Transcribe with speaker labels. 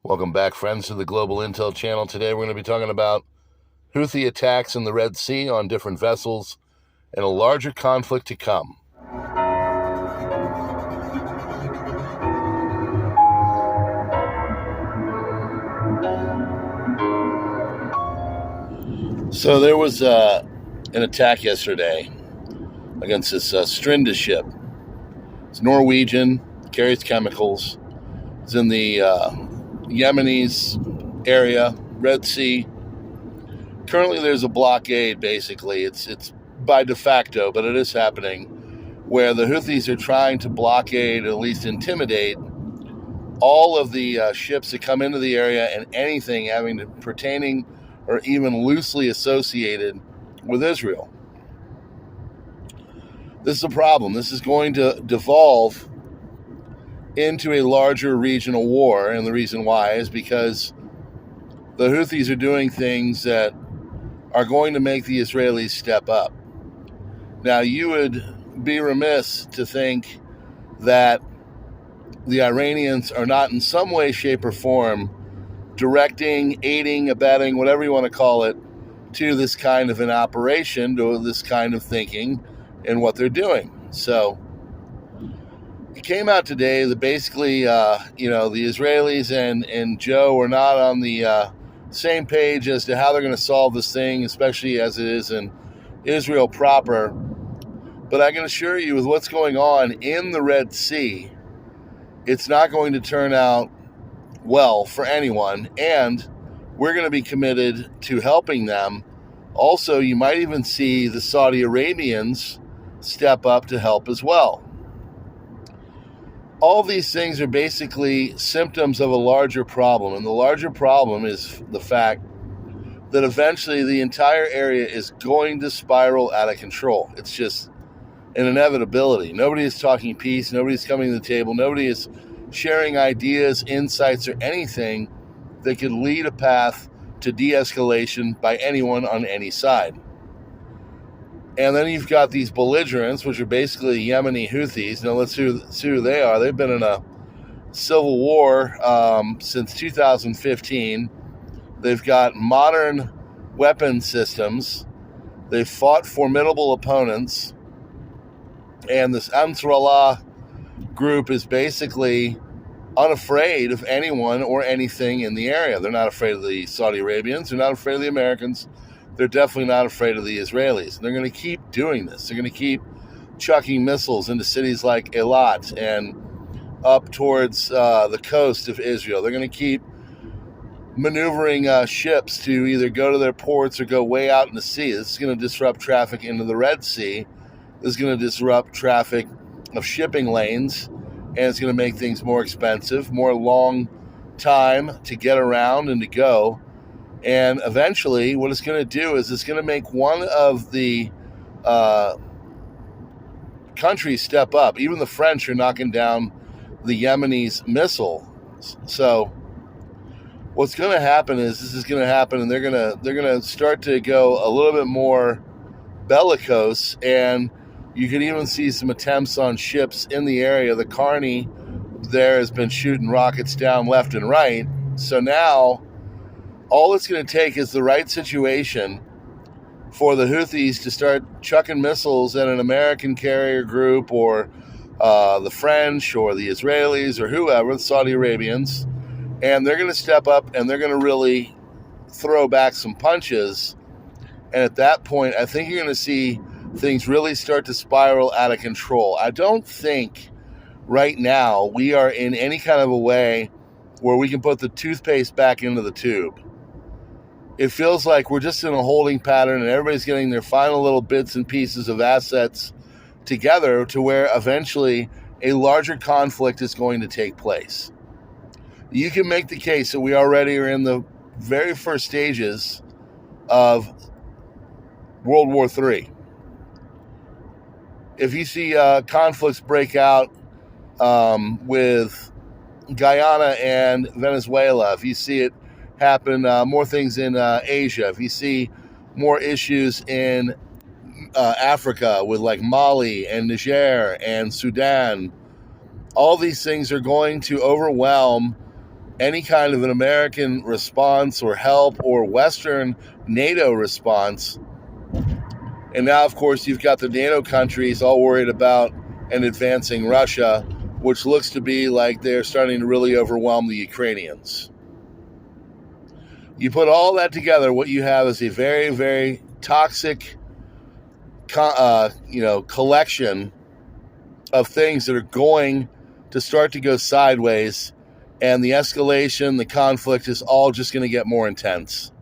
Speaker 1: Welcome back, friends, to the Global Intel Channel. Today we're going to be talking about Houthi attacks in the Red Sea on different vessels and a larger conflict to come. So there was an attack yesterday against this Strinda ship. It's Norwegian, carries chemicals. It's in the Yemeni's area, Red Sea. Currently, there's a blockade, basically. It's by de facto, but it is happening, where the Houthis are trying to blockade, or at least intimidate, all of the ships that come into the area and anything pertaining or even loosely associated with Israel. This is a problem. This is going to devolve into a larger regional war, and the reason why is because the Houthis are doing things that are going to make the Israelis step up. Now, you would be remiss to think that the Iranians are not in some way, shape, or form directing, aiding, abetting, whatever you want to call it, to this kind of an operation, to this kind of thinking and what they're doing. So it came out today that basically, the Israelis and Joe are not on the same page as to how they're going to solve this thing, especially as it is in Israel proper. But I can assure you, with what's going on in the Red Sea, it's not going to turn out well for anyone, and we're going to be committed to helping them. Also, you might even see the Saudi Arabians step up to help as well. All these things are basically symptoms of a larger problem, and the larger problem is the fact that eventually the entire area is going to spiral out of control. It's just an inevitability. Nobody is talking peace. Nobody's coming to the table. Nobody is sharing ideas, insights, or anything that could lead a path to de-escalation by anyone on any side. And then you've got these belligerents, which are basically Yemeni Houthis. Now, let's see who they are. They've been in a civil war since 2015. They've got modern weapon systems. They've fought formidable opponents. And this Ansarallah group is basically unafraid of anyone or anything in the area. They're not afraid of the Saudi Arabians. They're not afraid of the Americans. They're definitely not afraid of the Israelis. And they're going to keep doing this. They're going to keep chucking missiles into cities like Eilat and up towards the coast of Israel. They're going to keep maneuvering ships to either go to their ports or go way out in the sea. This is going to disrupt traffic into the Red Sea. This is going to disrupt traffic of shipping lanes, and it's going to make things more expensive, more long time to get around and to go. And eventually, what it's going to do is it's going to make one of the countries step up. Even the French are knocking down the Yemeni's missiles. So what's going to happen is this is going to happen, and they're going to start to go a little bit more bellicose, and you can even see some attempts on ships in the area. The Carney there has been shooting rockets down left and right. So now all it's going to take is the right situation for the Houthis to start chucking missiles at an American carrier group or the French or the Israelis or whoever, the Saudi Arabians, and they're going to step up and they're going to really throw back some punches. And at that point, I think you're going to see things really start to spiral out of control. I don't think right now we are in any kind of a way where we can put the toothpaste back into the tube. It feels like we're just in a holding pattern and everybody's getting their final little bits and pieces of assets together to where eventually a larger conflict is going to take place. You can make the case that we already are in the very first stages of World War III. If you see conflicts break out with Guyana and Venezuela, if you see it happen, more things in Asia, if you see more issues in Africa with like Mali and Niger and Sudan, all these things are going to overwhelm any kind of an American response or help or Western NATO response. And now, of course, you've got the NATO countries all worried about an advancing Russia, which looks to be like they're starting to really overwhelm the Ukrainians. You put all that together, what you have is a very, very toxic, collection of things that are going to start to go sideways, and the escalation, the conflict is all just going to get more intense.